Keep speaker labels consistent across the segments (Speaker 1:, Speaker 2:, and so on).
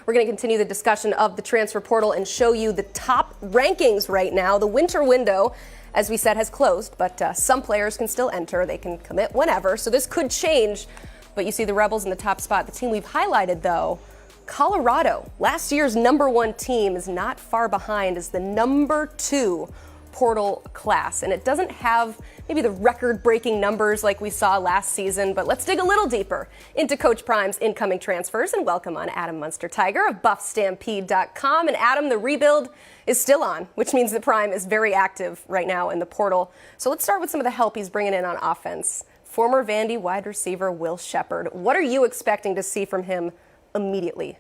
Speaker 1: We're going to continue the discussion of the transfer portal and show you the top rankings right now. The winter window, as we said, has closed, but some players can still enter. They can commit whenever, so this could change. But you see the Rebels in the top spot. The team we've highlighted, though, Colorado, last year's #1 team, is not far behind as the #2 portal class. And it doesn't have maybe the record-breaking numbers like we saw last season, but let's dig a little deeper into Coach Prime's incoming transfers and welcome on Adam Munsterteiger of BuffStampede.com. And Adam, the rebuild is still on, which means that Prime is very active right now in the portal. So let's start with some of the help he's bringing in on offense. Former Vandy wide receiver Will Sheppard. What are you expecting to see from him immediately?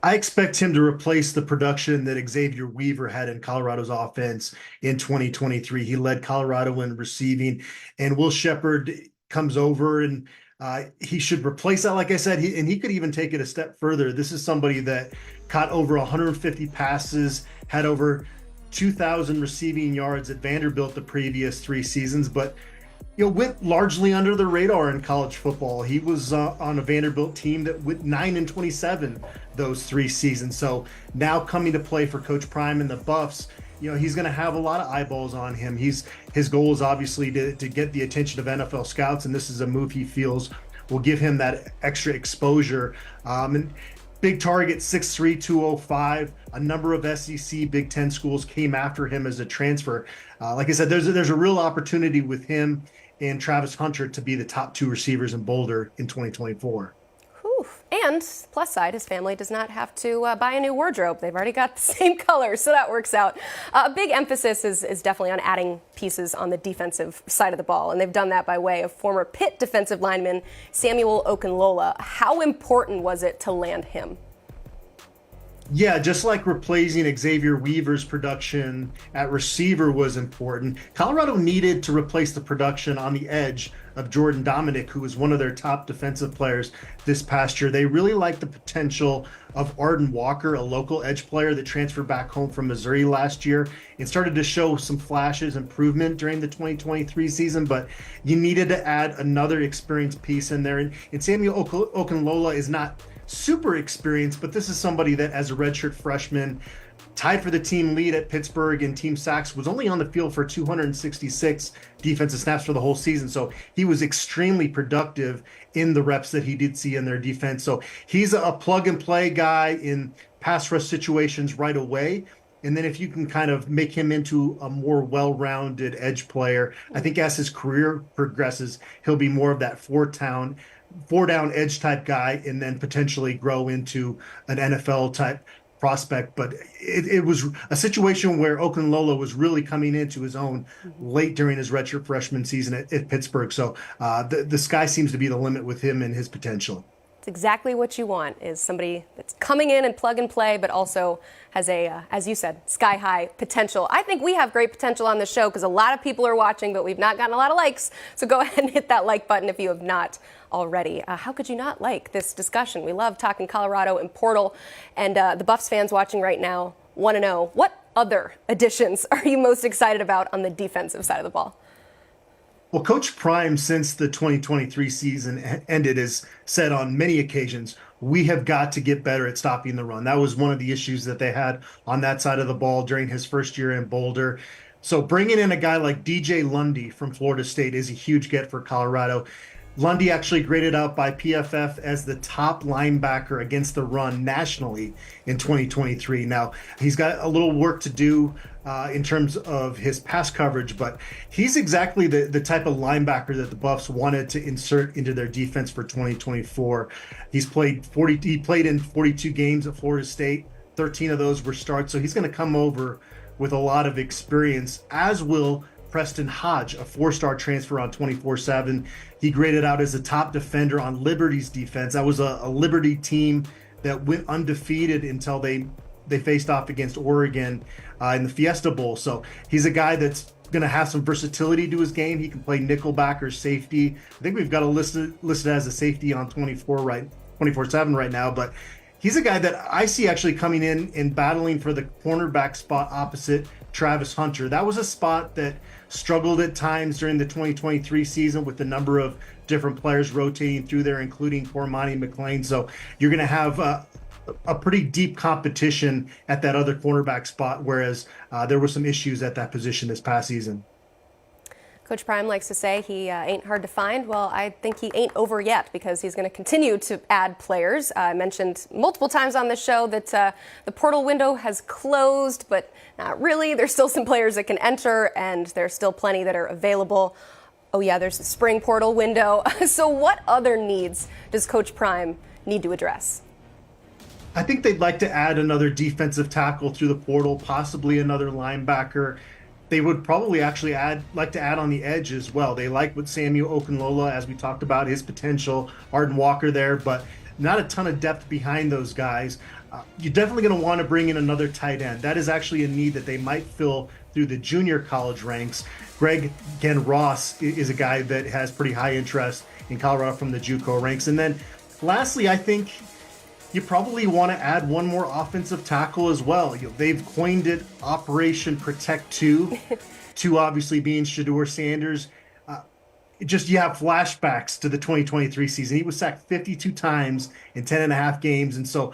Speaker 2: I expect him to replace the production that Xavier Weaver had in Colorado's offense in 2023. He led Colorado in receiving, and Will Sheppard comes over and he should replace that, like I said, he could even take it a step further. This is somebody that caught over 150 passes, had over 2,000 receiving yards at Vanderbilt the previous 3 seasons, but went largely under the radar in college football. He was on a Vanderbilt team that went 9-27 those 3 seasons. So now coming to play for Coach Prime and the Buffs, he's going to have a lot of eyeballs on him. His goal is obviously to get the attention of NFL scouts, and this is a move he feels will give him that extra exposure. And big target, 6'3", 205. A number of SEC Big Ten schools came after him as a transfer. Like I said, there's a real opportunity with him and Travis Hunter to be the top 2 receivers in Boulder in 2024.
Speaker 1: Whew. And plus side, his family does not have to buy a new wardrobe. They've already got the same colors, so that works out. A big emphasis is definitely on adding pieces on the defensive side of the ball, and they've done that by way of former Pitt defensive lineman Samuel Okunlola. How important was it to land him?
Speaker 2: Yeah, just like replacing Xavier Weaver's production at receiver was important, Colorado needed to replace the production on the edge of Jordan Dominic, who was one of their top defensive players this past year. They really liked the potential of Arden Walker, a local edge player that transferred back home from Missouri last year and started to show some flashes improvement during the 2023 season, but you needed to add another experienced piece in there. And Samuel Okunlola is not super experienced, but this is somebody that as a redshirt freshman tied for the team lead at Pittsburgh in team sacks, was only on the field for 266 defensive snaps for the whole season. So he was extremely productive in the reps that he did see in their defense. So he's a plug and play guy in pass rush situations right away. And then if you can kind of make him into a more well-rounded edge player, I think as his career progresses, he'll be more of that four-down edge type guy, and then potentially grow into an NFL type prospect. But it was a situation where Okunlola was really coming into his own late during his redshirt freshman season at Pittsburgh. So the sky seems to be the limit with him and his potential.
Speaker 1: It's exactly what you want, is somebody that's coming in and plug and play, but also has a, as you said, sky high potential. I think we have great potential on the show because a lot of people are watching, but we've not gotten a lot of likes. So go ahead and hit that like button if you have not already. How could you not like this discussion? We love talking Colorado and portal, and the Buffs fans watching right now want to know, what other additions are you most excited about on the defensive side of the ball?
Speaker 2: Well, Coach Prime, since the 2023 season ended, has said on many occasions, we have got to get better at stopping the run. That was one of the issues that they had on that side of the ball during his first year in Boulder. So bringing in a guy like DJ Lundy from Florida State is a huge get for Colorado. Lundy actually graded out by PFF as the top linebacker against the run nationally in 2023. Now, he's got a little work to do in terms of his pass coverage, but he's exactly the type of linebacker that the Buffs wanted to insert into their defense for 2024. He played in 42 games at Florida State. 13 of those were starts, so he's going to come over with a lot of experience, as will Preston Hodge, a 4-star transfer on 247. He graded out as a top defender on Liberty's defense. That was a Liberty team that went undefeated until they faced off against Oregon in the Fiesta Bowl. So he's a guy that's going to have some versatility to his game. He can play nickelback or safety. I think we've got a listed as a safety on 24/7 right now, but he's a guy that I see actually coming in and battling for the cornerback spot opposite Travis Hunter. That was a spot that struggled at times during the 2023 season with the number of different players rotating through there, including Cormani McLean. So you're going to have a pretty deep competition at that other cornerback spot, whereas there were some issues at that position this past season.
Speaker 1: Coach Prime likes to say he ain't hard to find. Well, I think he ain't over yet because he's going to continue to add players. I mentioned multiple times on this show that the portal window has closed, but not really. There's still some players that can enter, and there's still plenty that are available. Oh, yeah, there's the spring portal window. So what other needs does Coach Prime need to address?
Speaker 2: I think they'd like to add another defensive tackle through the portal, possibly another linebacker. They would probably actually like to add on the edge as well. They like what Samuel Okunlola, as we talked about, his potential. Arden Walker there, but not a ton of depth behind those guys. You're definitely going to want to bring in another tight end. That is actually a need that they might fill through the junior college ranks. Greg Ross is a guy that has pretty high interest in Colorado from the JUCO ranks. And then lastly, I think you probably want to add one more offensive tackle as well. They've coined it Operation Protect 2, 2 obviously being Shedeur Sanders. You have flashbacks to the 2023 season. He was sacked 52 times in 10 and a half games. And so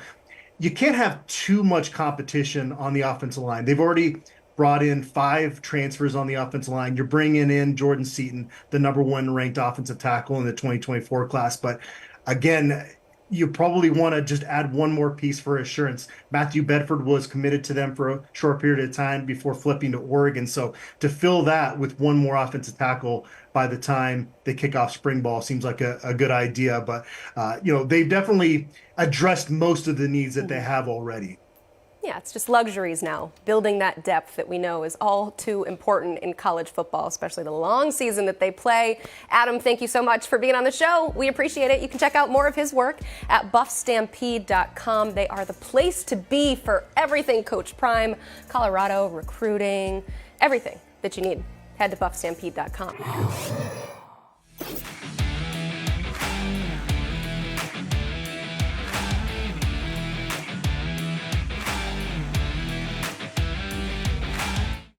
Speaker 2: you can't have too much competition on the offensive line. They've already brought in 5 transfers on the offensive line. You're bringing in Jordan Seaton, the #1 ranked offensive tackle in the 2024 class. But again, you probably want to just add one more piece for assurance. Matthew Bedford was committed to them for a short period of time before flipping to Oregon. So to fill that with one more offensive tackle by the time they kick off spring ball seems like a good idea. But, they've definitely addressed most of the needs that they have already.
Speaker 1: Yeah, it's just luxuries now, building that depth that we know is all too important in college football, especially the long season that they play. Adam, thank you so much for being on the show. We appreciate it. You can check out more of his work at buffstampede.com. They are the place to be for everything Coach Prime, Colorado, recruiting, everything that you need. Head to buffstampede.com.